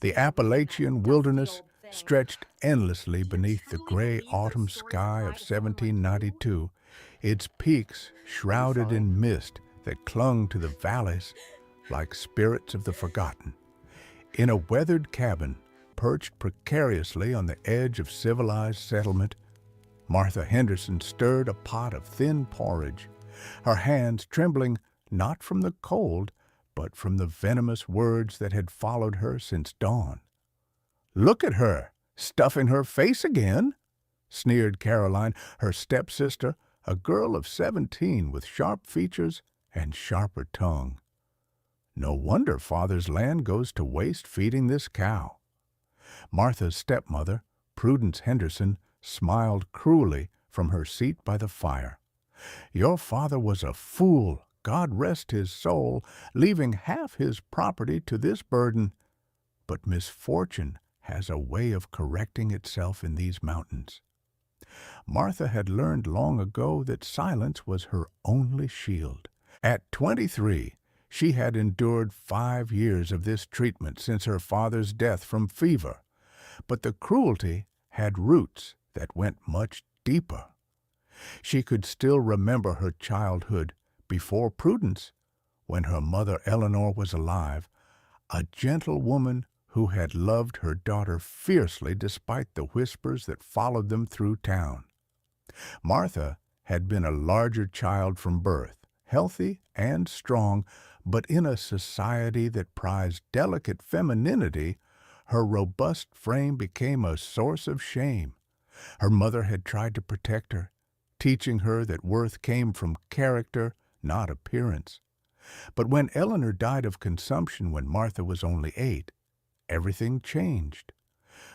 The Appalachian wilderness stretched endlessly beneath the gray autumn sky of 1792, its peaks shrouded in mist that clung to the valleys like spirits of the forgotten. In a weathered cabin, perched precariously on the edge of civilized settlement, Martha Henderson stirred a pot of thin porridge, her hands trembling not from the cold, but from the venomous words that had followed her since dawn. "Look at her, stuffing her face again," sneered Caroline, her stepsister, a girl of 17 with sharp features and sharper tongue. "No wonder father's land goes to waste feeding this cow." Martha's stepmother, Prudence Henderson, smiled cruelly from her seat by the fire. "Your father was a fool, God rest his soul, leaving half his property to this burden. But misfortune has a way of correcting itself in these mountains." Martha had learned long ago that silence was her only shield. At 23, she had endured 5 years of this treatment since her father's death from fever, but the cruelty had roots that went much deeper. She could still remember her childhood before Prudence, when her mother Eleanor was alive, a gentle woman who had loved her daughter fiercely despite the whispers that followed them through town. Martha had been a larger child from birth, healthy and strong, but in a society that prized delicate femininity, her robust frame became a source of shame. Her mother had tried to protect her, teaching her that worth came from character, not appearance. But when Eleanor died of consumption when Martha was only 8, everything changed.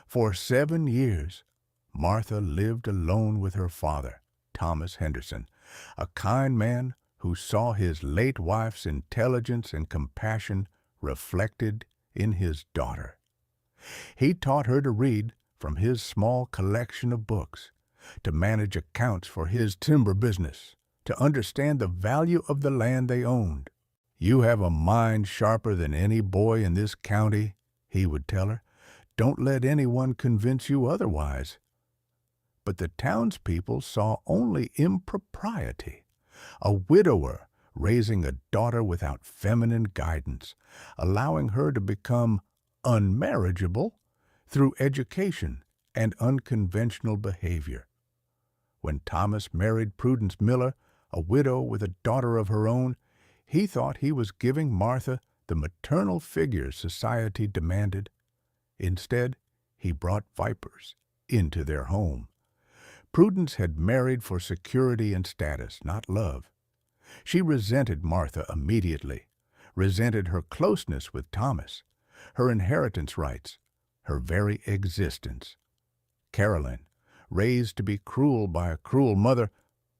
For 7 years, Martha lived alone with her father, Thomas Henderson, a kind man who saw his late wife's intelligence and compassion reflected in his daughter. He taught her to read from his small collection of books, to manage accounts for his timber business, to understand the value of the land they owned. "You have a mind sharper than any boy in this county," he would tell her. "Don't let anyone convince you otherwise." But the townspeople saw only impropriety. A widower raising a daughter without feminine guidance, allowing her to become unmarriageable through education and unconventional behavior. When Thomas married Prudence Miller, a widow with a daughter of her own, he thought he was giving Martha the maternal figure society demanded. Instead, he brought vipers into their home. Prudence had married for security and status, not love. She resented Martha immediately, resented her closeness with Thomas, her inheritance rights, her very existence. Caroline, raised to be cruel by a cruel mother,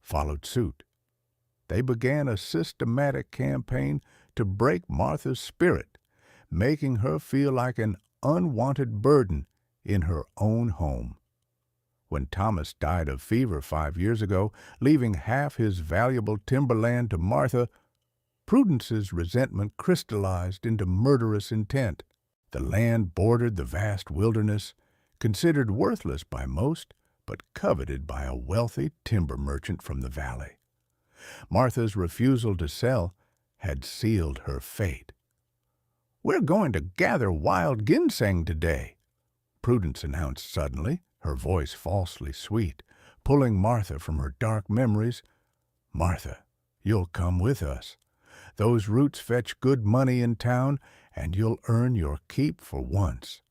followed suit. They began a systematic campaign to break Martha's spirit, making her feel like an unwanted burden in her own home. When Thomas died of fever 5 years ago, leaving half his valuable timberland to Martha, Prudence's resentment crystallized into murderous intent. The land bordered the vast wilderness, considered worthless by most, but coveted by a wealthy timber merchant from the valley. Martha's refusal to sell had sealed her fate. "We're going to gather wild ginseng today," Prudence announced suddenly, her voice falsely sweet, pulling Martha from her dark memories. "Martha, you'll come with us. Those roots fetch good money in town, and you'll earn your keep for once."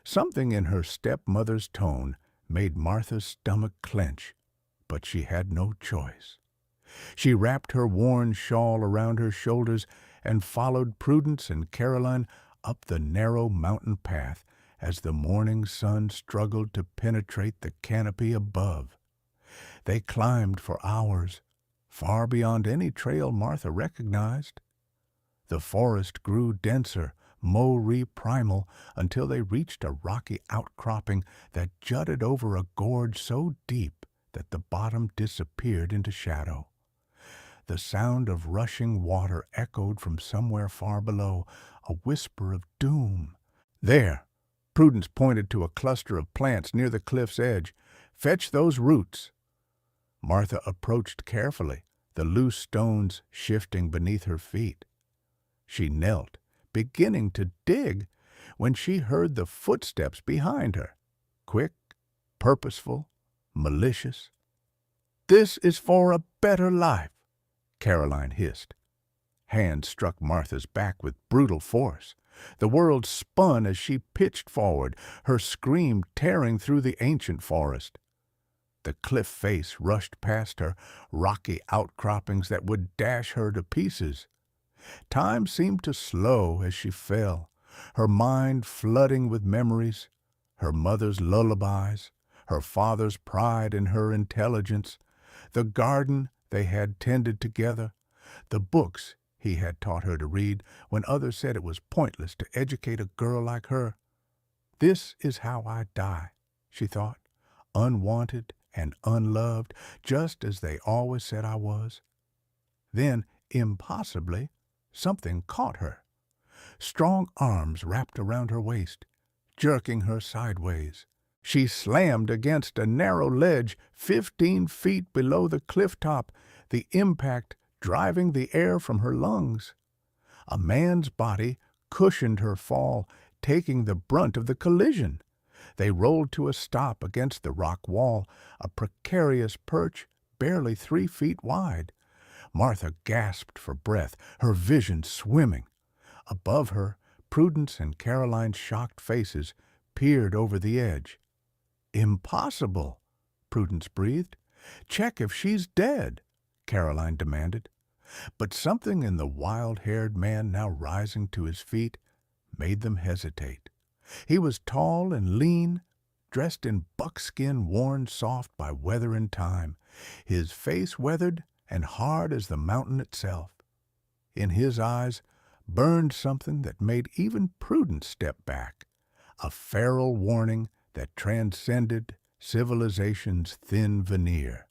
Something in her stepmother's tone made Martha's stomach clench, but she had no choice. She wrapped her worn shawl around her shoulders and followed Prudence and Caroline up the narrow mountain path as the morning sun struggled to penetrate the canopy above. They climbed for hours, far beyond any trail Martha recognized. The forest grew denser, primal, until they reached a rocky outcropping that jutted over a gorge so deep that the bottom disappeared into shadow. The sound of rushing water echoed from somewhere far below, a whisper of doom. There, Prudence pointed to a cluster of plants near the cliff's edge. Fetch those roots. Martha approached carefully, the loose stones shifting beneath her feet. She knelt, beginning to dig, when she heard the footsteps behind her. Quick, purposeful, malicious. "This is for a better life," Caroline hissed. Hands struck Martha's back with brutal force. The world spun as she pitched forward, her scream tearing through the ancient forest. The cliff face rushed past her, rocky outcroppings that would dash her to pieces. Time seemed to slow as she fell, her mind flooding with memories, her mother's lullabies, her father's pride in her intelligence, the garden they had tended together, the books he had taught her to read when others said it was pointless to educate a girl like her. "This is how I die," she thought, "unwanted and unloved, just as they always said I was." Then, impossibly, something caught her. Strong arms wrapped around her waist, jerking her sideways. She slammed against a narrow ledge 15 feet below the cliff top, the impact driving the air from her lungs. A man's body cushioned her fall, taking the brunt of the collision. They rolled to a stop against the rock wall, a precarious perch barely 3 feet wide. Martha gasped for breath, her vision swimming. Above her, Prudence and Caroline's shocked faces peered over the edge. "Impossible," Prudence breathed. "Check if she's dead," Caroline demanded. But something in the wild-haired man now rising to his feet made them hesitate. He was tall and lean, dressed in buckskin worn soft by weather and time, his face weathered and hard as the mountain itself. In his eyes burned something that made even Prudence step back, a feral warning that transcended civilization's thin veneer.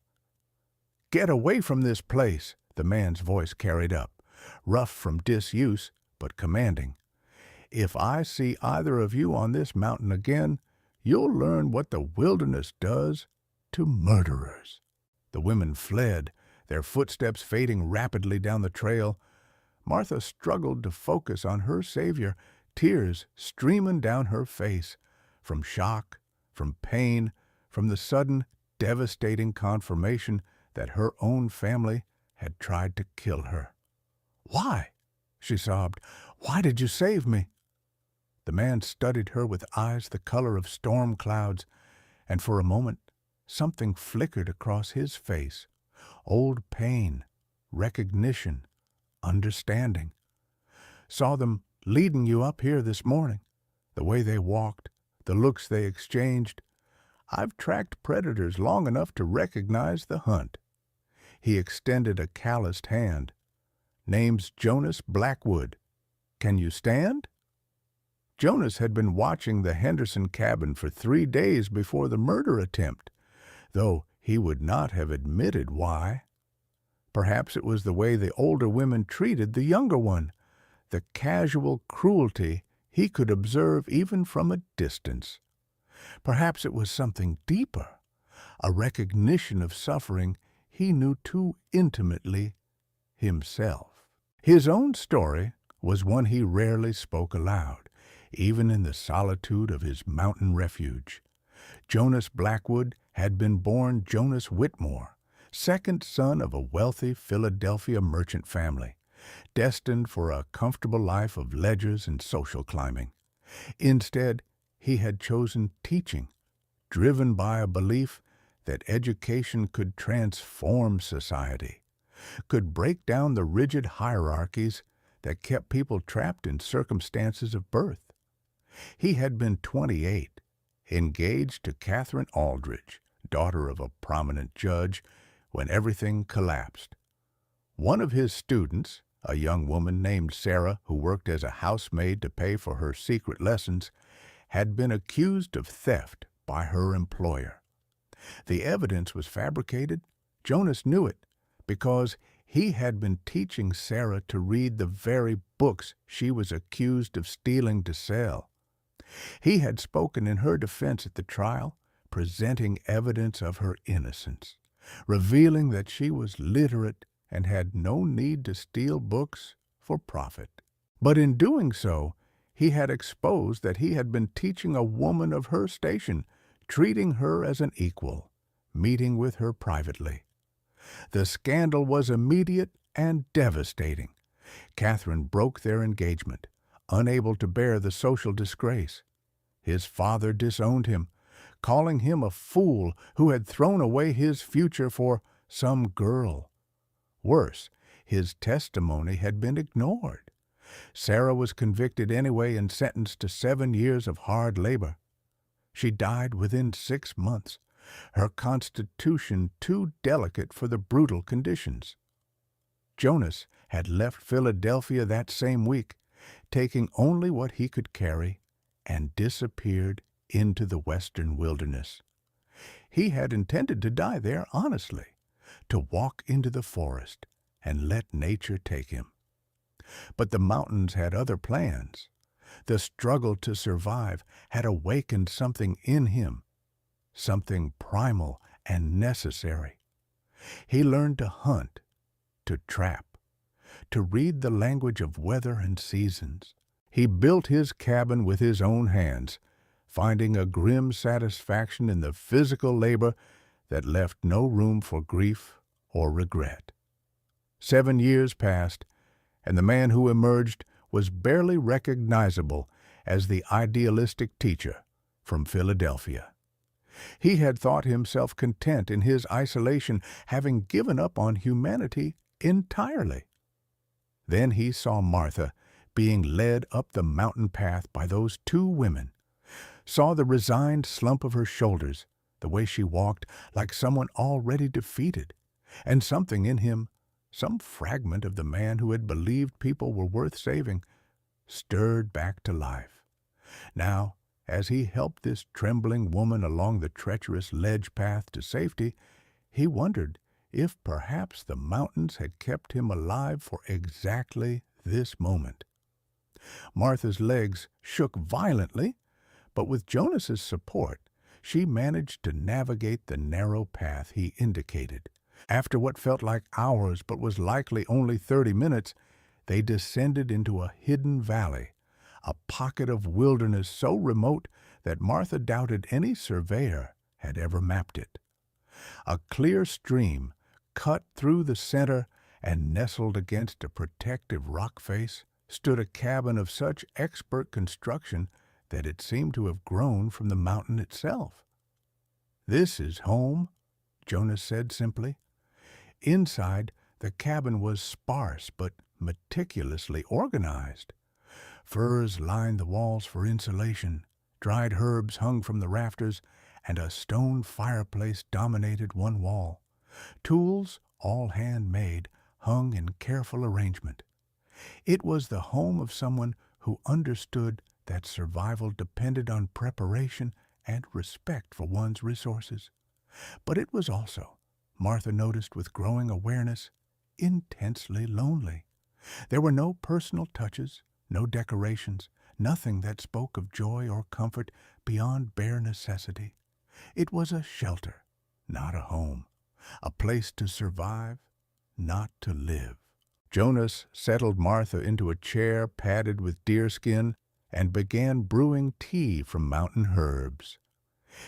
"Get away from this place," the man's voice carried up, rough from disuse but commanding. "If I see either of you on this mountain again, you'll learn what the wilderness does to murderers." The women fled, their footsteps fading rapidly down the trail. Martha struggled to focus on her savior, tears streaming down her face, from shock, from pain, from the sudden, devastating confirmation that her own family had tried to kill her. "Why?" she sobbed. "Why did you save me?" The man studied her with eyes the color of storm clouds, and for a moment something flickered across his face. Old pain, recognition, understanding. "Saw them leading you up here this morning. The way they walked, the looks they exchanged. I've tracked predators long enough to recognize the hunt." He extended a calloused hand. "Name's Jonas Blackwood. Can you stand?" Jonas had been watching the Henderson cabin for 3 days before the murder attempt, though he would not have admitted why. Perhaps it was the way the older women treated the younger one, the casual cruelty he could observe even from a distance. Perhaps it was something deeper, a recognition of suffering he knew too intimately himself. His own story was one he rarely spoke aloud, even in the solitude of his mountain refuge. Jonas Blackwood had been born Jonas Whitmore, second son of a wealthy Philadelphia merchant family, destined for a comfortable life of ledgers and social climbing. Instead, he had chosen teaching, driven by a belief that education could transform society, could break down the rigid hierarchies that kept people trapped in circumstances of birth. He had been 28, engaged to Catherine Aldridge, daughter of a prominent judge, when everything collapsed. One of his students, a young woman named Sarah who worked as a housemaid to pay for her secret lessons, had been accused of theft by her employer. The evidence was fabricated. Jonas knew it because he had been teaching Sarah to read the very books she was accused of stealing to sell. He had spoken in her defense at the trial, presenting evidence of her innocence, revealing that she was literate and had no need to steal books for profit. But in doing so, he had exposed that he had been teaching a woman of her station, treating her as an equal, meeting with her privately. The scandal was immediate and devastating. Catherine broke their engagement, unable to bear the social disgrace. His father disowned him, calling him a fool who had thrown away his future for some girl. Worse, his testimony had been ignored. Sarah was convicted anyway and sentenced to 7 years of hard labor. She died within 6 months, her constitution too delicate for the brutal conditions. Jonas had left Philadelphia that same week, taking only what he could carry, and disappeared into the western wilderness. He had intended to die there honestly, to walk into the forest and let nature take him. But the mountains had other plans. The struggle to survive had awakened something in him, something primal and necessary. He learned to hunt, to trap, to read the language of weather and seasons. He built his cabin with his own hands, finding a grim satisfaction in the physical labor that left no room for grief or regret. 7 years passed, and the man who emerged was barely recognizable as the idealistic teacher from Philadelphia. He had thought himself content in his isolation, having given up on humanity entirely. Then he saw Martha being led up the mountain path by those 2 women, saw the resigned slump of her shoulders, the way she walked like someone already defeated, and something in him, some fragment of the man who had believed people were worth saving, stirred back to life. Now, as he helped this trembling woman along the treacherous ledge path to safety, he wondered if perhaps the mountains had kept him alive for exactly this moment. Martha's legs shook violently, but with Jonas's support, she managed to navigate the narrow path he indicated. After what felt like hours but was likely only 30 minutes, they descended into a hidden valley, a pocket of wilderness so remote that Martha doubted any surveyor had ever mapped it. A clear stream cut through the center, and nestled against a protective rock face stood a cabin of such expert construction that it seemed to have grown from the mountain itself. "This is home," Jonas said simply. Inside, the cabin was sparse but meticulously organized. Furs lined the walls for insulation, dried herbs hung from the rafters, and a stone fireplace dominated one wall. Tools, all handmade, hung in careful arrangement. It was the home of someone who understood that survival depended on preparation and respect for one's resources. But it was also, Martha noticed with growing awareness, intensely lonely. There were no personal touches, no decorations, nothing that spoke of joy or comfort beyond bare necessity. It was a shelter, not a home, a place to survive, not to live. Jonas settled Martha into a chair padded with deerskin and began brewing tea from mountain herbs.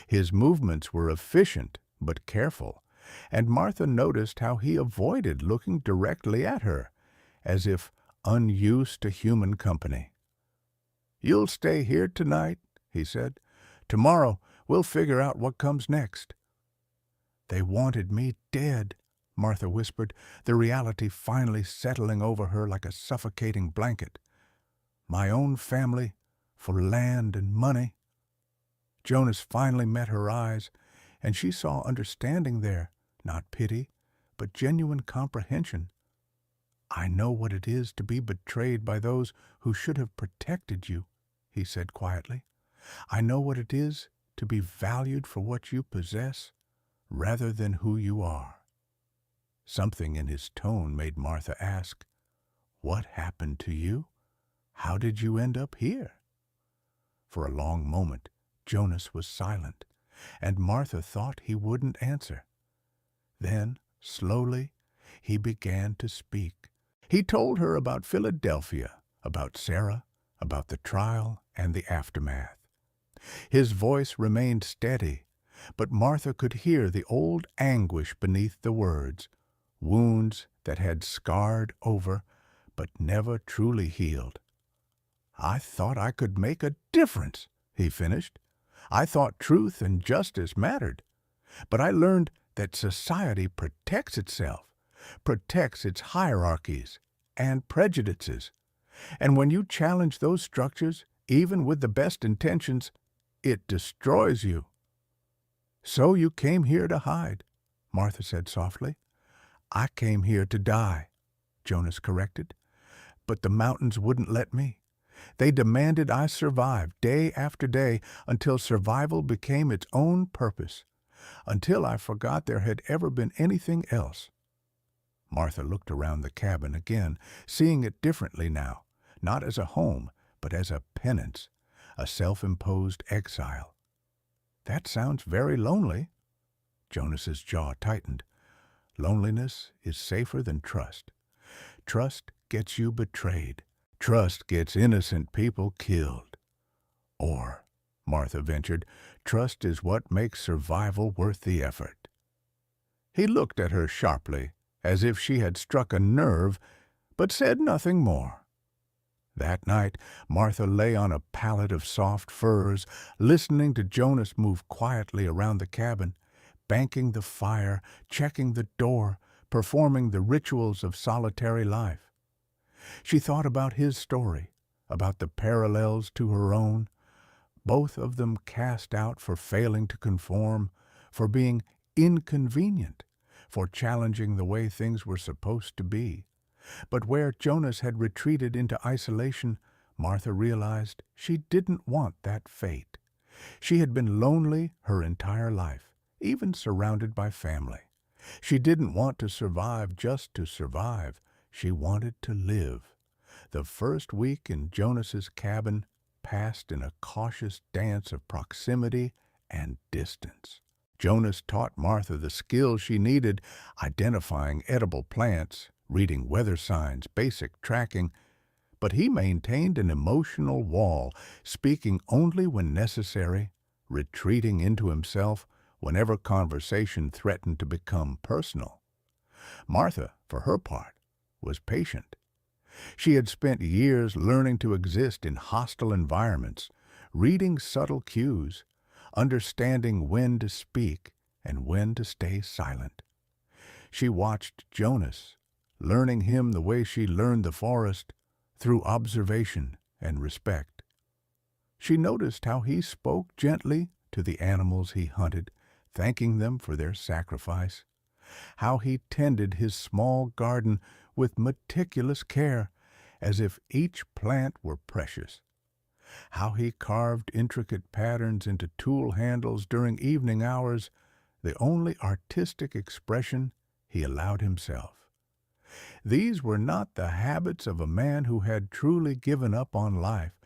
His movements were efficient but careful, and Martha noticed how he avoided looking directly at her, as if unused to human company. "You'll stay here tonight," he said. "Tomorrow we'll figure out what comes next." "They wanted me dead," Martha whispered, the reality finally settling over her like a suffocating blanket. "My own family, for land and money." Jonas finally met her eyes, and she saw understanding there, not pity, but genuine comprehension. "I know what it is to be betrayed by those who should have protected you," he said quietly. "I know what it is to be valued for what you possess rather than who you are." Something in his tone made Martha ask, "What happened to you? How did you end up here?" For a long moment, Jonas was silent, and Martha thought he wouldn't answer. Then, slowly, he began to speak. He told her about Philadelphia, about Sarah, about the trial and the aftermath. His voice remained steady, but Martha could hear the old anguish beneath the words, wounds that had scarred over but never truly healed. "I thought I could make a difference," he finished. "I thought truth and justice mattered. But I learned that society protects itself, protects its hierarchies and prejudices. And when you challenge those structures, even with the best intentions, it destroys you." "So you came here to hide," Martha said softly. "I came here to die," Jonas corrected. "But the mountains wouldn't let me. They demanded I survive day after day until survival became its own purpose, until I forgot there had ever been anything else." Martha looked around the cabin again, seeing it differently now, not as a home, but as a penance, a self-imposed exile. "That sounds very lonely." Jonas's jaw tightened. "Loneliness is safer than trust. Trust gets you betrayed. Trust gets innocent people killed. Or," Martha ventured, "trust is what makes survival worth the effort." He looked at her sharply, as if she had struck a nerve, but said nothing more. That night, Martha lay on a pallet of soft furs, listening to Jonas move quietly around the cabin, banking the fire, checking the door, performing the rituals of solitary life. She thought about his story, about the parallels to her own, both of them cast out for failing to conform, for being inconvenient, for challenging the way things were supposed to be. But where Jonas had retreated into isolation, Martha realized she didn't want that fate. She had been lonely her entire life, even surrounded by family. She didn't want to survive just to survive. She wanted to live. The first week in Jonas's cabin passed in a cautious dance of proximity and distance. Jonas taught Martha the skills she needed, identifying edible plants, reading weather signs, basic tracking, but he maintained an emotional wall, speaking only when necessary, retreating into himself whenever conversation threatened to become personal. Martha, for her part, was patient. She had spent years learning to exist in hostile environments, reading subtle cues, understanding when to speak and when to stay silent. She watched Jonas, learning him the way she learned the forest, through observation and respect. She noticed how he spoke gently to the animals he hunted, thanking them for their sacrifice, how he tended his small garden with meticulous care, as if each plant were precious, how he carved intricate patterns into tool handles during evening hours, the only artistic expression he allowed himself. These were not the habits of a man who had truly given up on life,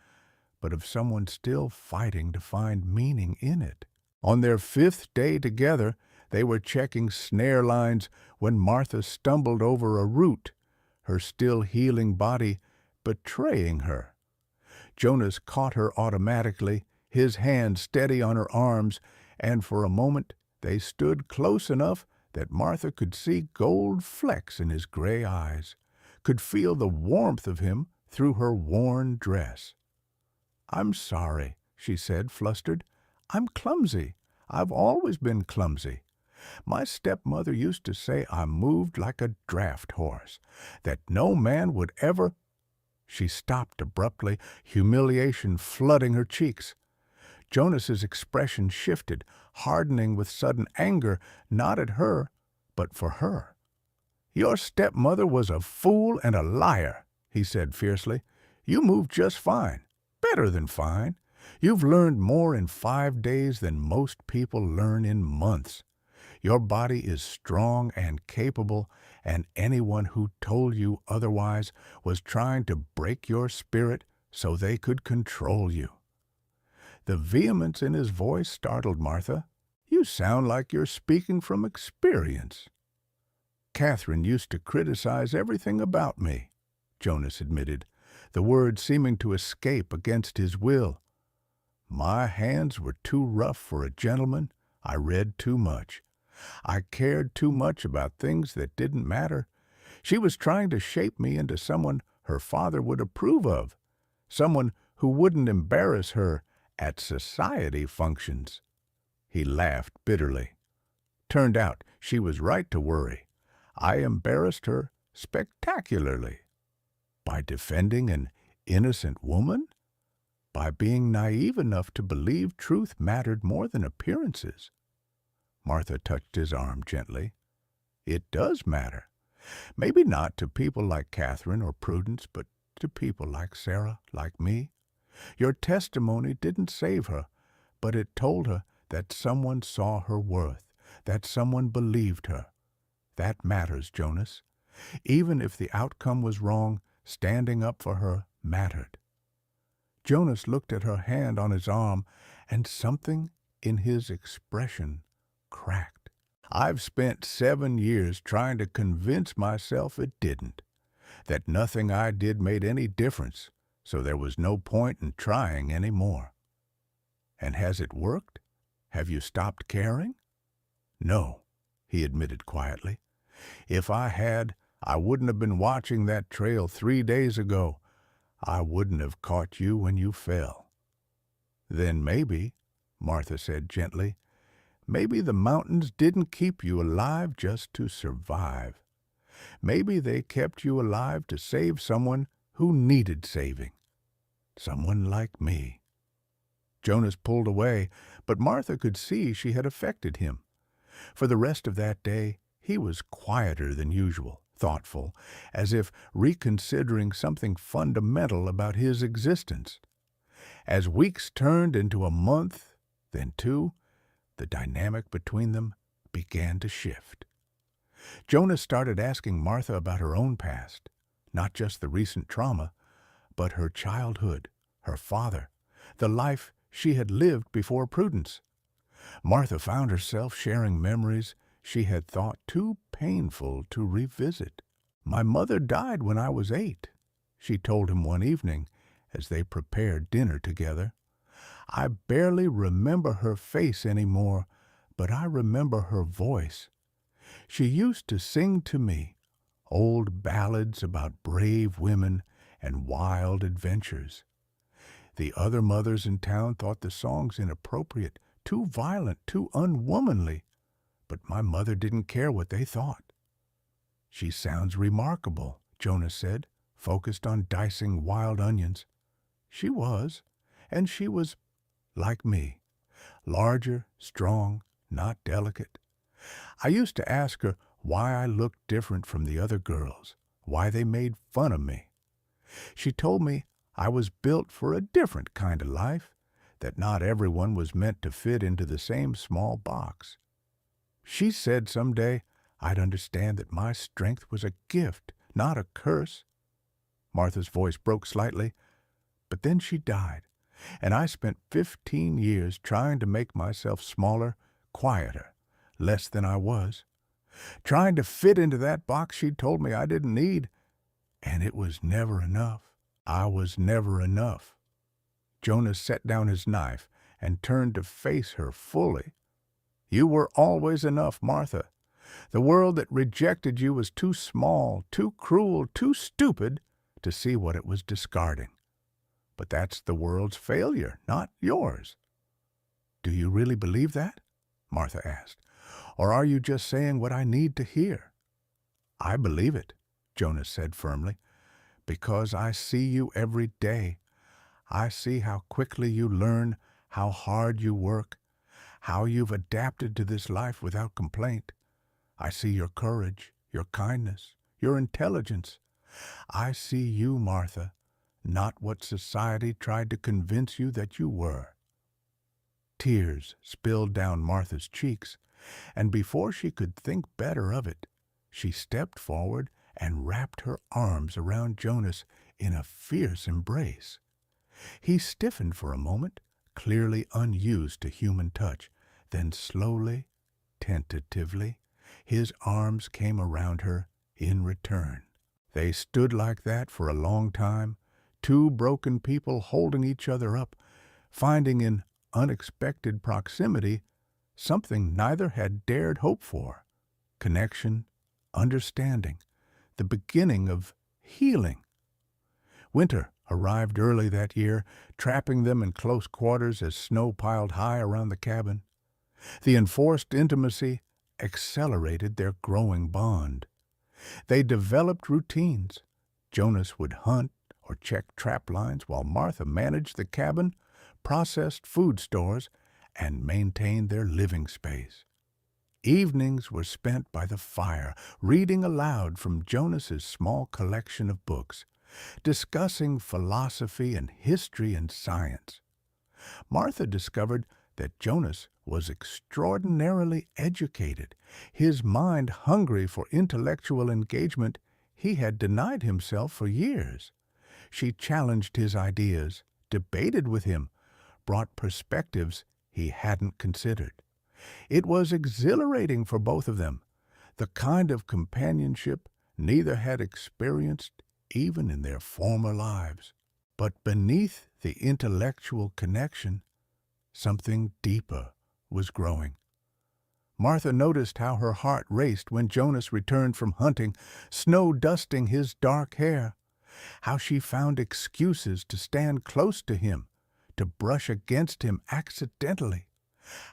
but of someone still fighting to find meaning in it. On their 5th day together, they were checking snare lines when Martha stumbled over a root, her still healing body betraying her. Jonas caught her automatically, his hand steady on her arms, and for a moment they stood close enough that Martha could see gold flecks in his gray eyes, could feel the warmth of him through her worn dress. "I'm sorry," she said, flustered. "I'm clumsy. I've always been clumsy. My stepmother used to say I moved like a draft horse, that no man would ever—" She stopped abruptly, humiliation flooding her cheeks. Jonas's expression shifted, hardening with sudden anger, not at her, but for her. "Your stepmother was a fool and a liar," he said fiercely. "You moved just fine, better than fine. You've learned more in 5 days than most people learn in months. Your body is strong and capable, and anyone who told you otherwise was trying to break your spirit so they could control you." The vehemence in his voice startled Martha. "You sound like you're speaking from experience." "Catherine used to criticize everything about me," Jonas admitted, the words seeming to escape against his will. "My hands were too rough for a gentleman. I read too much. I cared too much about things that didn't matter. She was trying to shape me into someone her father would approve of, someone who wouldn't embarrass her at society functions." He laughed bitterly. "Turned out she was right to worry. I embarrassed her spectacularly. By defending an innocent woman? By being naive enough to believe truth mattered more than appearances." Martha touched his arm gently. "It does matter. Maybe not to people like Catherine or Prudence, but to people like Sarah, like me. Your testimony didn't save her, but it told her that someone saw her worth, that someone believed her. That matters, Jonas. Even if the outcome was wrong, standing up for her mattered." Jonas looked at her hand on his arm, and something in his expression cracked. "I've spent 7 years trying to convince myself it didn't, that nothing I did made any difference, so there was no point in trying any more." "And has it worked? Have you stopped caring?" "No," he admitted quietly. "If I had, I wouldn't have been watching that trail 3 days ago. I wouldn't have caught you when you fell." "Then maybe," Martha said gently, "maybe the mountains didn't keep you alive just to survive. Maybe they kept you alive to save someone who needed saving. Someone like me." Jonas pulled away, but Martha could see she had affected him. For the rest of that day, he was quieter than usual, thoughtful, as if reconsidering something fundamental about his existence. As weeks turned into a month, then 2, the dynamic between them began to shift. Jonas started asking Martha about her own past, not just the recent trauma, but her childhood, her father, the life she had lived before Prudence. Martha found herself sharing memories she had thought too painful to revisit. "My mother died when I was 8, she told him one evening as they prepared dinner together. "I barely remember her face anymore, but I remember her voice. She used to sing to me old ballads about brave women and wild adventures. The other mothers in town thought the songs inappropriate, too violent, too unwomanly, but my mother didn't care what they thought." "She sounds remarkable," Jonas said, focused on dicing wild onions. "She was, and she was like me, larger, strong, not delicate. I used to ask her why I looked different from the other girls, why they made fun of me. She told me I was built for a different kind of life, that not everyone was meant to fit into the same small box. She said someday I'd understand that my strength was a gift, not a curse." Martha's voice broke slightly, "But then she died, and I spent 15 years trying to make myself smaller, quieter, less than I was, trying to fit into that box she told me I didn't need, and it was never enough. I was never enough." Jonas set down his knife and turned to face her fully. "You were always enough, Martha. The world that rejected you was too small, too cruel, too stupid to see what it was discarding. But that's the world's failure, not yours." "Do you really believe that?" Martha asked. "Or are you just saying what I need to hear?" "I believe it," Jonas said firmly, "because I see you every day. I see how quickly you learn, how hard you work, how you've adapted to this life without complaint. I see your courage, your kindness, your intelligence. I see you, Martha, not what society tried to convince you that you were." Tears spilled down Martha's cheeks, and before she could think better of it, she stepped forward and wrapped her arms around Jonas in a fierce embrace. He stiffened for a moment, clearly unused to human touch. Then slowly, tentatively, his arms came around her in return. They stood like that for a long time, two broken people holding each other up, finding in unexpected proximity something neither had dared hope for: connection, understanding, the beginning of healing. Winter arrived early that year, trapping them in close quarters as snow piled high around the cabin. The enforced intimacy accelerated their growing bond. They developed routines. Jonas would hunt or check trap lines while Martha managed the cabin, processed food stores, and maintained their living space. Evenings were spent by the fire, reading aloud from Jonas's small collection of books, discussing philosophy and history and science. Martha discovered that Jonas was extraordinarily educated, his mind hungry for intellectual engagement he had denied himself for years. She challenged his ideas, debated with him, brought perspectives he hadn't considered. It was exhilarating for both of them, the kind of companionship neither had experienced even in their former lives. But beneath the intellectual connection, something deeper was growing. Martha noticed how her heart raced when Jonas returned from hunting, snow dusting his dark hair, how she found excuses to stand close to him, to brush against him accidentally,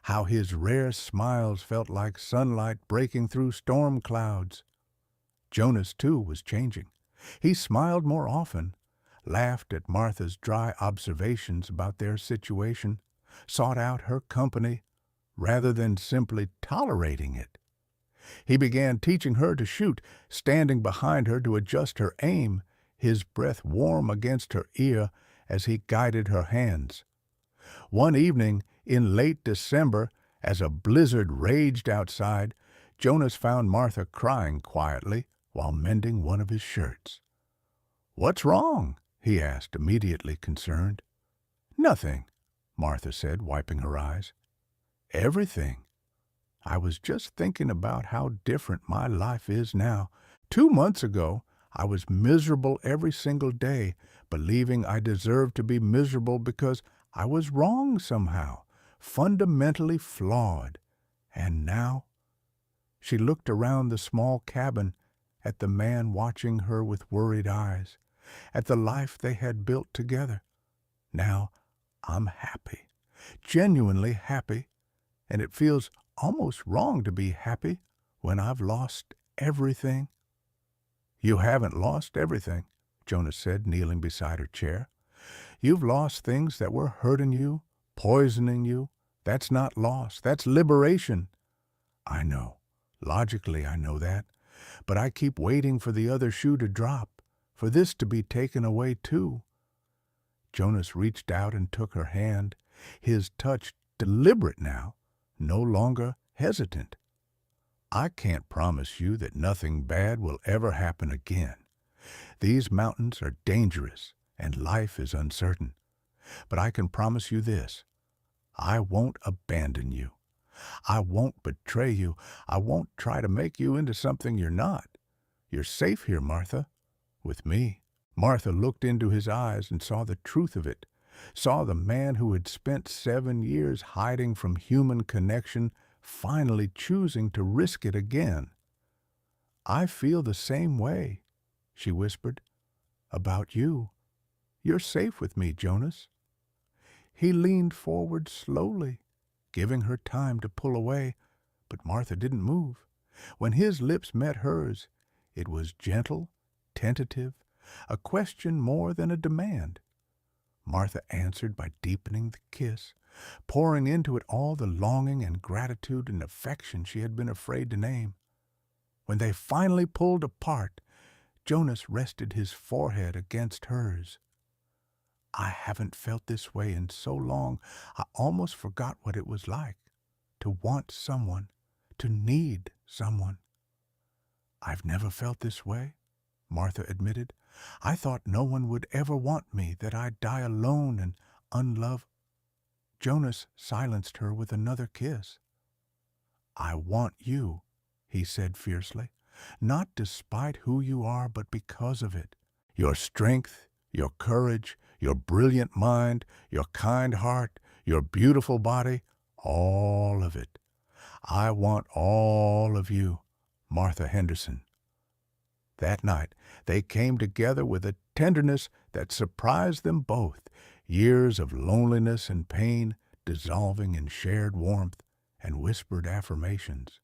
how his rare smiles felt like sunlight breaking through storm clouds. Jonas, too, was changing. He smiled more often, laughed at Martha's dry observations about their situation, sought out her company, rather than simply tolerating it. He began teaching her to shoot, standing behind her to adjust her aim, his breath warm against her ear as he guided her hands. One evening in late December, as a blizzard raged outside, Jonas found Martha crying quietly while mending one of his shirts. "What's wrong?" he asked, immediately concerned. "Nothing," Martha said, wiping her eyes. "Everything. I was just thinking about how different my life is now. 2 months ago, I was miserable every single day, believing I deserved to be miserable because I was wrong somehow, fundamentally flawed. And now?" She looked around the small cabin, at the man watching her with worried eyes, at the life they had built together. "Now I'm happy, genuinely happy, and it feels almost wrong to be happy when I've lost everything." "You haven't lost everything," Jonas said, kneeling beside her chair. "You've lost things that were hurting you, poisoning you. That's not loss, that's liberation." "I know. Logically, I know that. But I keep waiting for the other shoe to drop, for this to be taken away too." Jonas reached out and took her hand, his touch deliberate now, no longer hesitant. "I can't promise you that nothing bad will ever happen again. These mountains are dangerous and life is uncertain. But I can promise you this: I won't abandon you. I won't betray you. I won't try to make you into something you're not. You're safe here, Martha, with me." Martha looked into his eyes and saw the truth of it, saw the man who had spent 7 years hiding from human connection finally choosing to risk it again. "I feel the same way," she whispered, "about you. You're safe with me, Jonas." He leaned forward slowly, giving her time to pull away, but Martha didn't move. When his lips met hers, it was gentle, tentative, a question more than a demand. Martha answered by deepening the kiss, pouring into it all the longing and gratitude and affection she had been afraid to name. When they finally pulled apart, Jonas rested his forehead against hers. "I haven't felt this way in so long, I almost forgot what it was like to want someone, to need someone." "I've never felt this way," Martha admitted. "I thought no one would ever want me, that I'd die alone and unloved." Jonas silenced her with another kiss. "I want you," he said fiercely, "not despite who you are, but because of it. Your strength, your courage, your brilliant mind, your kind heart, your beautiful body, all of it. I want all of you, Martha Henderson." That night they came together with a tenderness that surprised them both, years of loneliness and pain dissolving in shared warmth and whispered affirmations.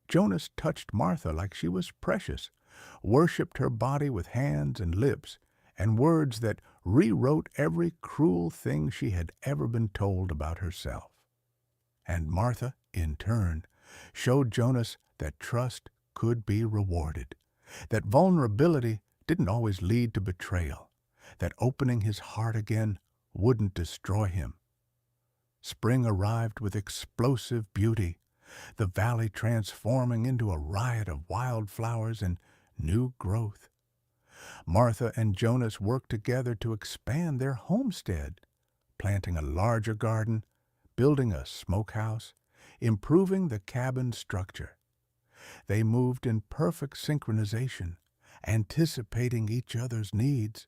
Jonas touched Martha like she was precious, worshipped her body with hands and lips, and words that rewrote every cruel thing she had ever been told about herself. And Martha, in turn, showed Jonas that trust could be rewarded, that vulnerability didn't always lead to betrayal, that opening his heart again wouldn't destroy him. Spring arrived with explosive beauty, the valley transforming into a riot of wildflowers and new growth. Martha and Jonas worked together to expand their homestead, planting a larger garden, building a smokehouse, improving the cabin structure. They moved in perfect synchronization, anticipating each other's needs,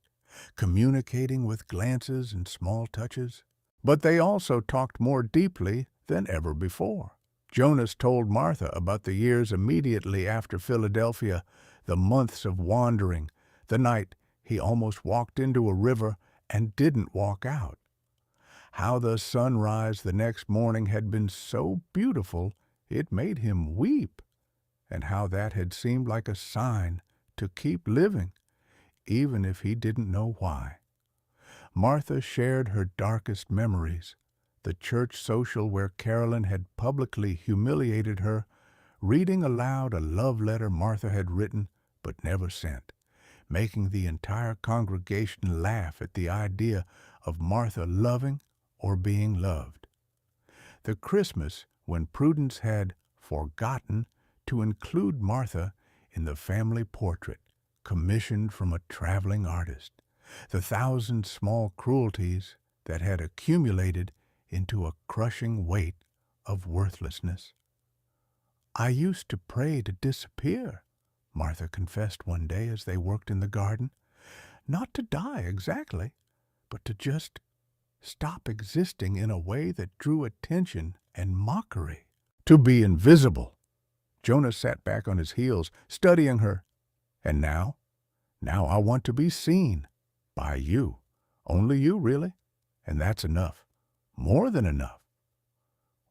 communicating with glances and small touches. But they also talked more deeply than ever before. Jonas told Martha about the years immediately after Philadelphia, the months of wandering, the night he almost walked into a river and didn't walk out. How the sunrise the next morning had been so beautiful it made him weep, and how that had seemed like a sign to keep living, even if he didn't know why. Martha shared her darkest memories, the church social where Carolyn had publicly humiliated her, reading aloud a love letter Martha had written but never sent, making the entire congregation laugh at the idea of Martha loving or being loved. The Christmas when Prudence had forgotten to include Martha in the family portrait commissioned from a traveling artist, the 1,000 small cruelties that had accumulated into a crushing weight of worthlessness. "I used to pray to disappear," Martha confessed one day as they worked in the garden. "Not to die exactly, but to just stop existing in a way that drew attention and mockery. To be invisible." Jonas sat back on his heels, studying her. "And now? Now I want to be seen. By you. Only you, really. And that's enough. More than enough."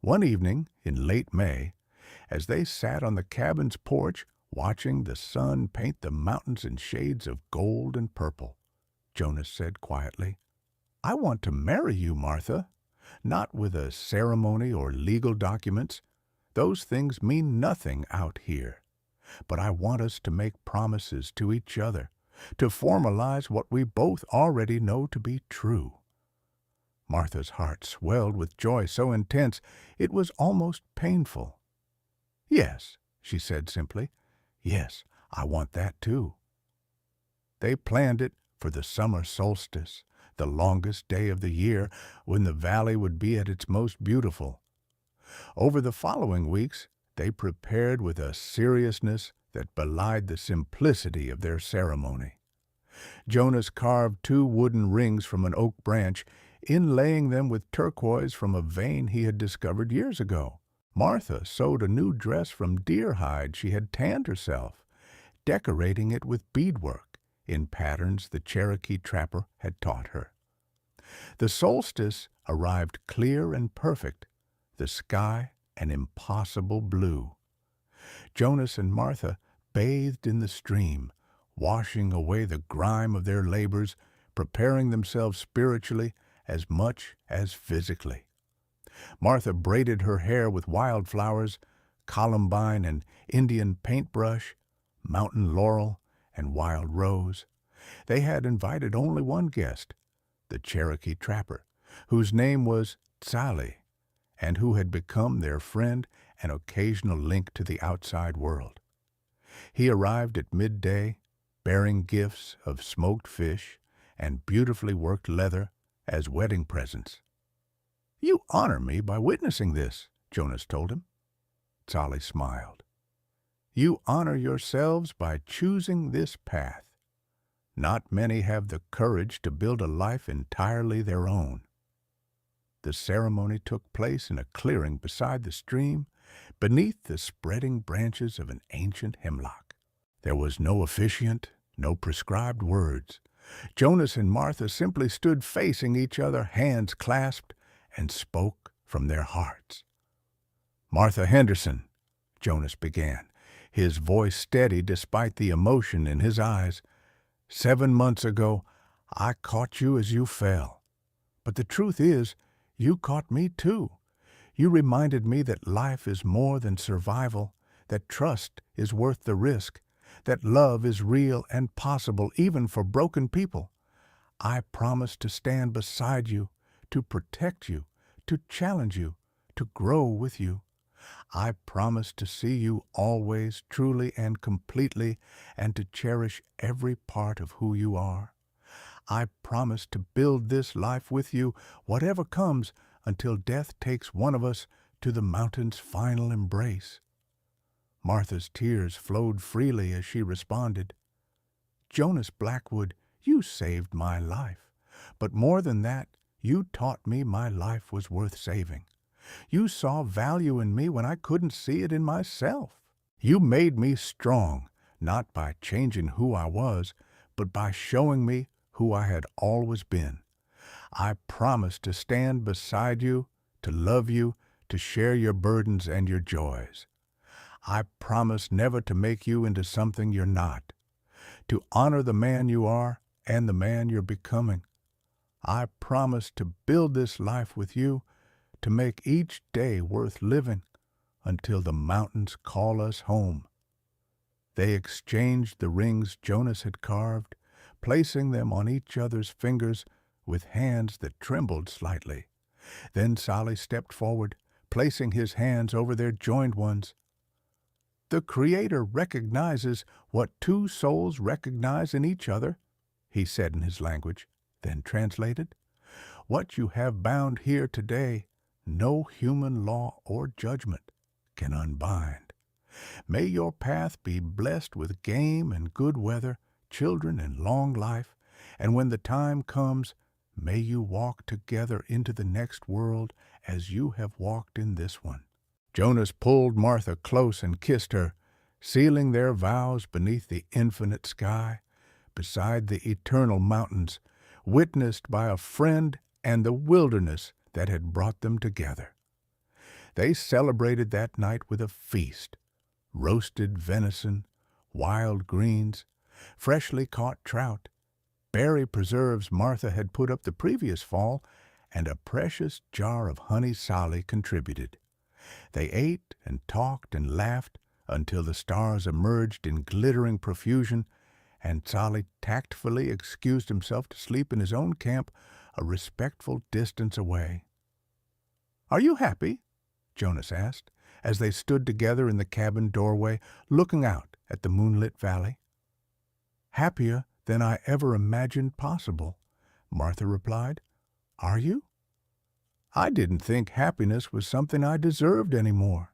One evening in late May, as they sat on the cabin's porch watching the sun paint the mountains in shades of gold and purple, Jonas said quietly, "I want to marry you, Martha. Not with a ceremony or legal documents. Those things mean nothing out here. But I want us to make promises to each other, to formalize what we both already know to be true." Martha's heart swelled with joy so intense it was almost painful. "Yes," she said simply. "Yes, I want that too." They planned it for the summer solstice, the longest day of the year when the valley would be at its most beautiful. Over the following weeks, they prepared with a seriousness that belied the simplicity of their ceremony. Jonas carved 2 wooden rings from an oak branch, inlaying them with turquoise from a vein he had discovered years ago. Martha sewed a new dress from deer hide she had tanned herself, decorating it with beadwork in patterns the Cherokee trapper had taught her. The solstice arrived clear and perfect, the sky an impossible blue. Jonas and Martha bathed in the stream, washing away the grime of their labors, preparing themselves spiritually as much as physically. Martha braided her hair with wildflowers, columbine and Indian paintbrush, mountain laurel and wild rose. They had invited only one guest, the Cherokee trapper, whose name was Tzali, and who had become their friend and occasional link to the outside world. He arrived at midday, bearing gifts of smoked fish and beautifully worked leather as wedding presents. You honor me by witnessing this, Jonas told him. Sally smiled. You honor yourselves by choosing this path. Not many have the courage to build a life entirely their own. The ceremony took place in a clearing beside the stream, beneath the spreading branches of an ancient hemlock. There was no officiant, no prescribed words. Jonas and Martha simply stood facing each other, hands clasped, and spoke from their hearts. Martha Henderson, Jonas began, his voice steady despite the emotion in his eyes. 7 months ago, I caught you as you fell. But the truth is, you caught me too. You reminded me that life is more than survival, that trust is worth the risk, that love is real and possible even for broken people. I promise to stand beside you, to protect you, to challenge you, to grow with you. I promise to see you always, truly and completely, and to cherish every part of who you are. I promise to build this life with you, whatever comes, until death takes one of us to the mountain's final embrace. Martha's tears flowed freely as she responded. Jonas Blackwood, you saved my life. But more than that, you taught me my life was worth saving. You saw value in me when I couldn't see it in myself. You made me strong, not by changing who I was, but by showing me who I had always been. I promise to stand beside you, to love you, to share your burdens and your joys. I promise never to make you into something you're not, to honor the man you are and the man you're becoming. I promise to build this life with you, to make each day worth living until the mountains call us home. They exchanged the rings Jonas had carved, placing them on each other's fingers with hands that trembled slightly. Then Sally stepped forward, placing his hands over their joined ones. The Creator recognizes what two souls recognize in each other, he said in his language, then translated. What you have bound here today, no human law or judgment can unbind. May your path be blessed with game and good weather, children and long life, and when the time comes, may you walk together into the next world as you have walked in this one. Jonas pulled Martha close and kissed her, sealing their vows beneath the infinite sky, beside the eternal mountains, witnessed by a friend and the wilderness that had brought them together. They celebrated that night with a feast, roasted venison, wild greens, freshly caught trout, berry preserves Martha had put up the previous fall, and a precious jar of honey Sally contributed. They ate and talked and laughed until the stars emerged in glittering profusion, and Sally tactfully excused himself to sleep in his own camp a respectful distance away. Are you happy? Jonas asked, as they stood together in the cabin doorway, looking out at the moonlit valley. Happier than I ever imagined possible, Martha replied. Are you? I didn't think happiness was something I deserved anymore,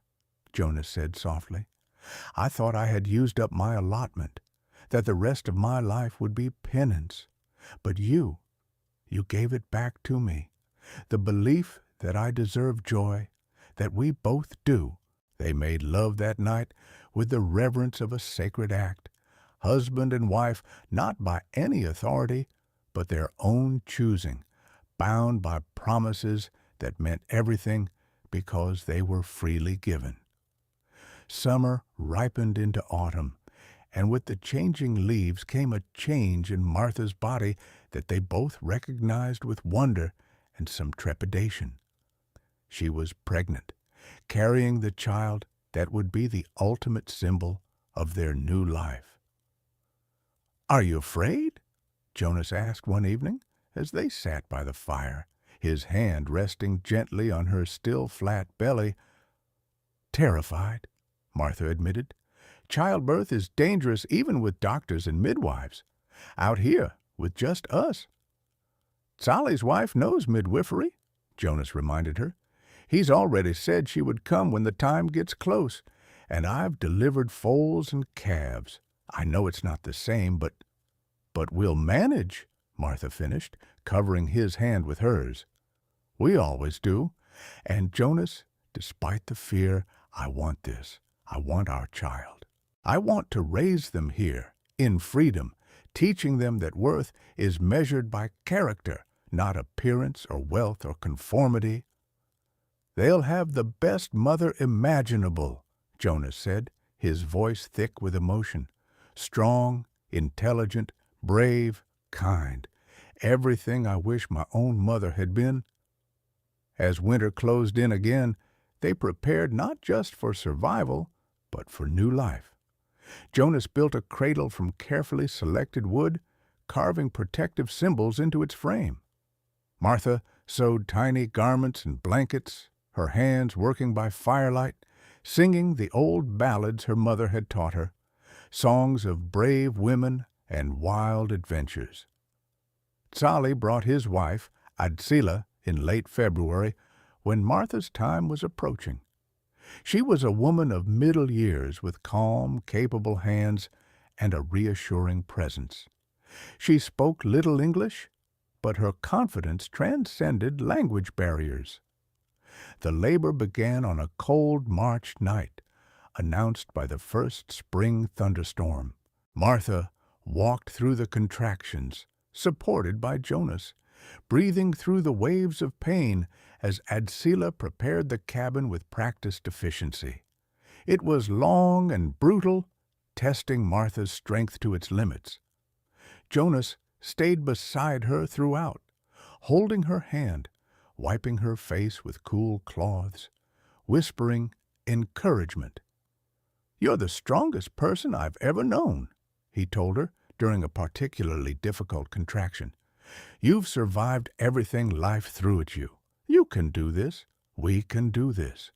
Jonas said softly. I thought I had used up my allotment, that the rest of my life would be penance. But you gave it back to me. The belief that I deserve joy, that we both do. They made love that night with the reverence of a sacred act, husband and wife, not by any authority, but their own choosing, bound by promises that meant everything because they were freely given. Summer ripened into autumn, and with the changing leaves came a change in Martha's body that they both recognized with wonder and some trepidation. She was pregnant, carrying the child that would be the ultimate symbol of their new life. Are you afraid? Jonas asked one evening as they sat by the fire, his hand resting gently on her still flat belly. Terrified, Martha admitted. Childbirth is dangerous even with doctors and midwives. Out here, with just us. Sally's wife knows midwifery, Jonas reminded her. "He's already said she would come when the time gets close, and I've delivered foals and calves. I know it's not the same, but we'll manage," Martha finished, covering his hand with hers. "We always do. And Jonas, despite the fear, I want this. I want our child. I want to raise them here, in freedom, teaching them that worth is measured by character, not appearance or wealth or conformity." "They'll have the best mother imaginable," Jonas said, his voice thick with emotion. "Strong, intelligent, brave, kind. Everything I wish my own mother had been." As winter closed in again, they prepared not just for survival, but for new life. Jonas built a cradle from carefully selected wood, carving protective symbols into its frame. Martha sewed tiny garments and blankets, her hands working by firelight, singing the old ballads her mother had taught her, songs of brave women and wild adventures. Tzali brought his wife, Adsila, in late February, when Martha's time was approaching. She was a woman of middle years with calm, capable hands and a reassuring presence. She spoke little English, but her confidence transcended language barriers. The labor began on a cold March night, announced by the first spring thunderstorm. Martha walked through the contractions, supported by Jonas, breathing through the waves of pain as Adsila prepared the cabin with practiced efficiency. It was long and brutal, testing Martha's strength to its limits. Jonas stayed beside her throughout, holding her hand, wiping her face with cool cloths, whispering encouragement. "You're the strongest person I've ever known," he told her during a particularly difficult contraction. "You've survived everything life threw at you. You can do this. We can do this."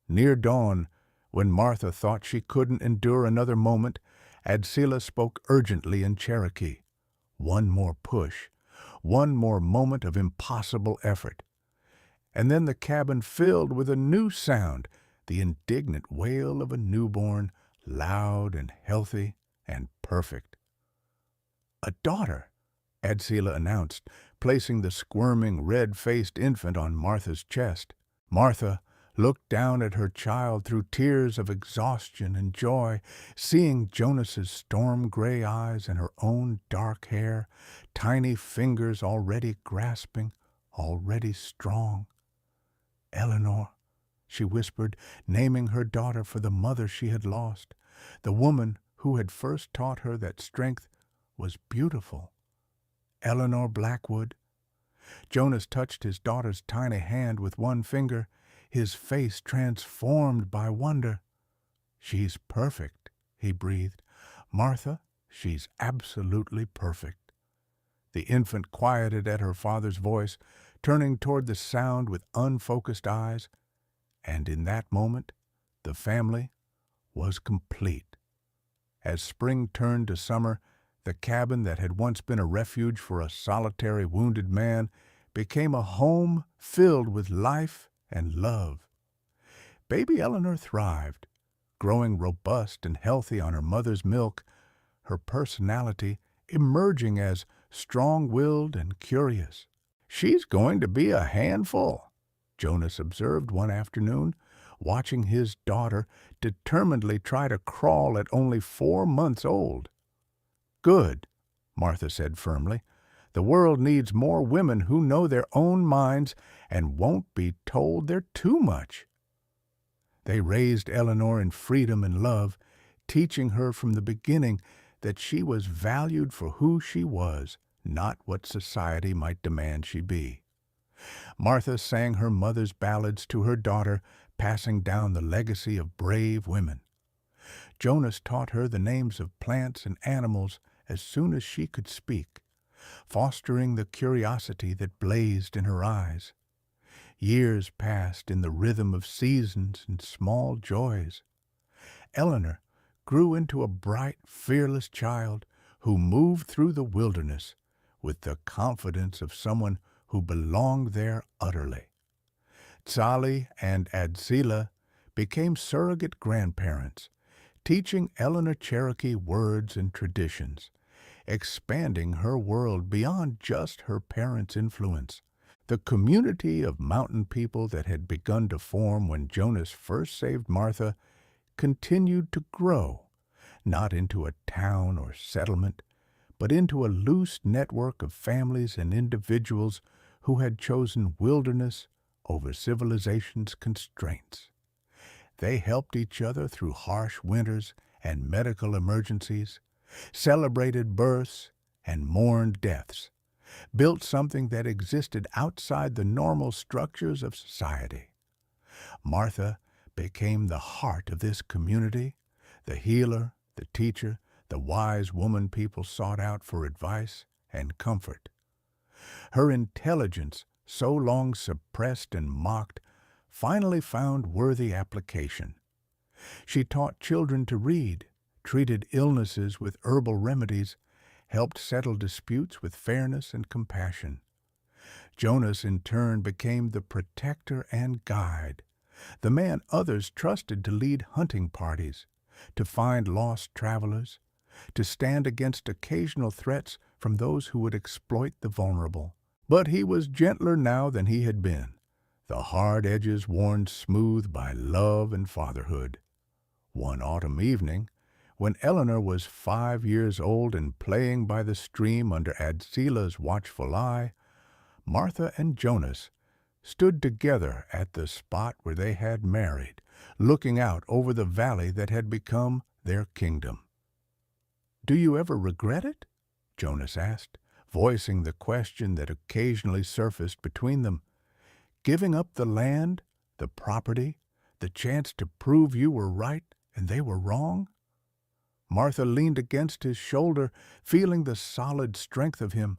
Near dawn, when Martha thought she couldn't endure another moment, Adsila spoke urgently in Cherokee. One more push, one more moment of impossible effort. And then the cabin filled with a new sound, the indignant wail of a newborn, loud and healthy and perfect. "A daughter," Adsila announced, placing the squirming, red-faced infant on Martha's chest. Martha looked down at her child through tears of exhaustion and joy, seeing Jonas's storm-gray eyes and her own dark hair, tiny fingers already grasping, already strong. "Eleanor," she whispered, naming her daughter for the mother she had lost, the woman who had first taught her that strength was beautiful. "Eleanor Blackwood." Jonas touched his daughter's tiny hand with one finger, his face transformed by wonder. "She's perfect," he breathed. "Martha, she's absolutely perfect." The infant quieted at her father's voice, turning toward the sound with unfocused eyes, and in that moment the family was complete. As spring turned to summer, the cabin that had once been a refuge for a solitary wounded man became a home filled with life and love. Baby Eleanor thrived, growing robust and healthy on her mother's milk, her personality emerging as strong-willed and curious. "She's going to be a handful," Jonas observed one afternoon, watching his daughter determinedly try to crawl at only 4 months old. "Good," Martha said firmly. "The world needs more women who know their own minds and won't be told they're too much." They raised Eleanor in freedom and love, teaching her from the beginning that she was valued for who she was, not what society might demand she be. Martha sang her mother's ballads to her daughter, passing down the legacy of brave women. Jonas taught her the names of plants and animals as soon as she could speak, fostering the curiosity that blazed in her eyes. Years passed in the rhythm of seasons and small joys. Eleanor grew into a bright, fearless child who moved through the wilderness with the confidence of someone who belonged there utterly. Tzali and Adzila became surrogate grandparents, teaching Eleanor Cherokee words and traditions, expanding her world beyond just her parents' influence. The community of mountain people that had begun to form when Jonas first saved Martha continued to grow, not into a town or settlement, but into a loose network of families and individuals who had chosen wilderness over civilization's constraints. They helped each other through harsh winters and medical emergencies, celebrated births and mourned deaths, built something that existed outside the normal structures of society. Martha became the heart of this community, the healer, the teacher, the wise woman people sought out for advice and comfort. Her intelligence, so long suppressed and mocked, finally found worthy application. She taught children to read, treated illnesses with herbal remedies, helped settle disputes with fairness and compassion. Jonas, in turn, became the protector and guide, the man others trusted to lead hunting parties, to find lost travelers, to stand against occasional threats from those who would exploit the vulnerable. But he was gentler now than he had been, the hard edges worn smooth by love and fatherhood. One autumn evening, when Eleanor was 5 years old and playing by the stream under Adzila's watchful eye, Martha and Jonas stood together at the spot where they had married, looking out over the valley that had become their kingdom. "Do you ever regret it?" Jonas asked, voicing the question that occasionally surfaced between them. "Giving up the land, the property, the chance to prove you were right and they were wrong?" Martha leaned against his shoulder, feeling the solid strength of him,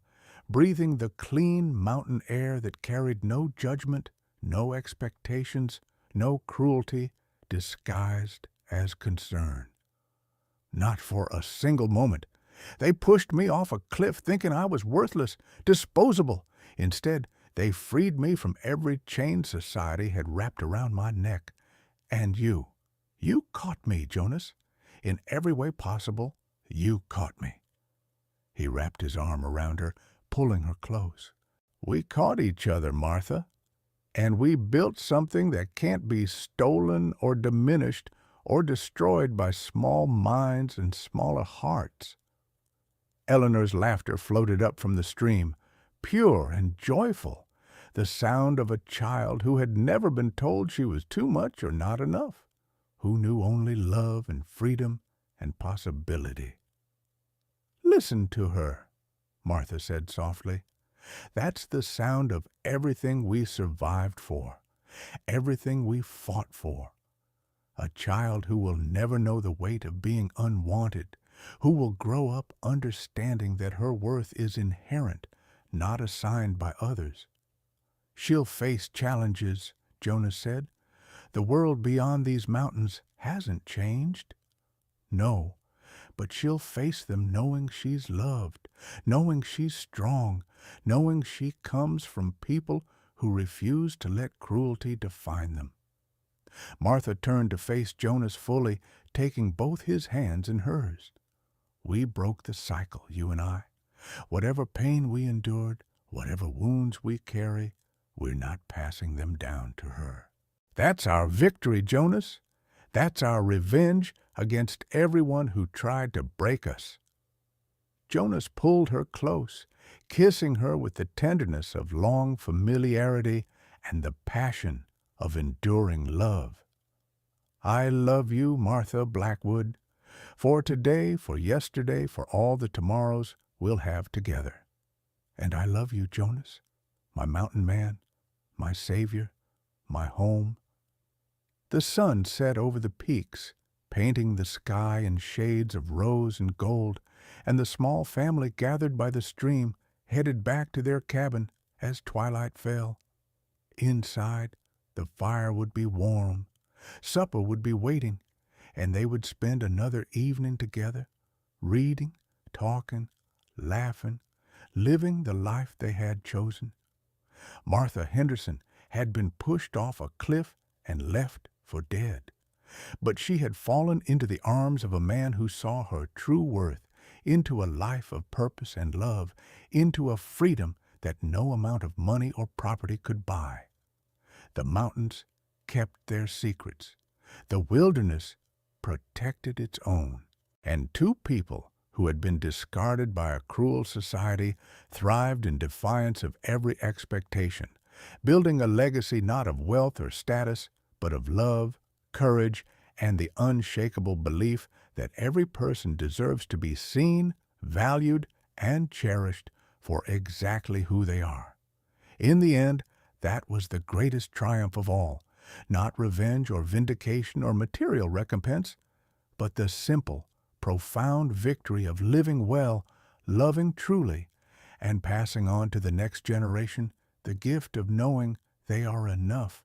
breathing the clean mountain air that carried no judgment, no expectations, no cruelty, disguised as concern. "Not for a single moment. They pushed me off a cliff thinking I was worthless, disposable. Instead, they freed me from every chain society had wrapped around my neck. And you caught me, Jonas. In every way possible, you caught me." He wrapped his arm around her, pulling her close. "We caught each other, Martha, and we built something that can't be stolen or diminished or destroyed by small minds and smaller hearts." Eleanor's laughter floated up from the stream, pure and joyful, the sound of a child who had never been told she was too much or not enough, who knew only love and freedom and possibility. "Listen to her," Martha said softly. "That's the sound of everything we survived for, everything we fought for. A child who will never know the weight of being unwanted, who will grow up understanding that her worth is inherent, not assigned by others. She'll face challenges," Jonas said. "The world beyond these mountains hasn't changed." "No, but she'll face them knowing she's loved, knowing she's strong, knowing she comes from people who refuse to let cruelty define them." Martha turned to face Jonas fully, taking both his hands in hers. "We broke the cycle, you and I. Whatever pain we endured, whatever wounds we carry, we're not passing them down to her. That's our victory, Jonas. That's our revenge against everyone who tried to break us." Jonas pulled her close, kissing her with the tenderness of long familiarity and the passion of enduring love. "I love you, Martha Blackwood, for today, for yesterday, for all the tomorrows we'll have together. And I love you, Jonas, my mountain man, my savior, my home." The sun set over the peaks, painting the sky in shades of rose and gold, and the small family gathered by the stream headed back to their cabin as twilight fell. Inside, the fire would be warm, supper would be waiting, and they would spend another evening together, reading, talking, laughing, living the life they had chosen. Martha Henderson had been pushed off a cliff and left for dead. But she had fallen into the arms of a man who saw her true worth, into a life of purpose and love, into a freedom that no amount of money or property could buy. The mountains kept their secrets. The wilderness protected its own. And two people who had been discarded by a cruel society thrived in defiance of every expectation, building a legacy not of wealth or status, but of love, courage, and the unshakable belief that every person deserves to be seen, valued, and cherished for exactly who they are. In the end, that was the greatest triumph of all, not revenge or vindication or material recompense, but the simple, profound victory of living well, loving truly, and passing on to the next generation the gift of knowing they are enough,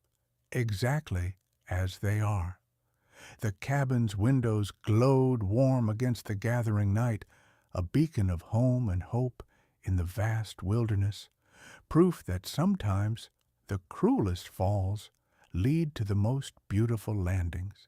exactly as they are. The cabin's windows glowed warm against the gathering night, a beacon of home and hope in the vast wilderness, proof that sometimes the cruelest falls lead to the most beautiful landings.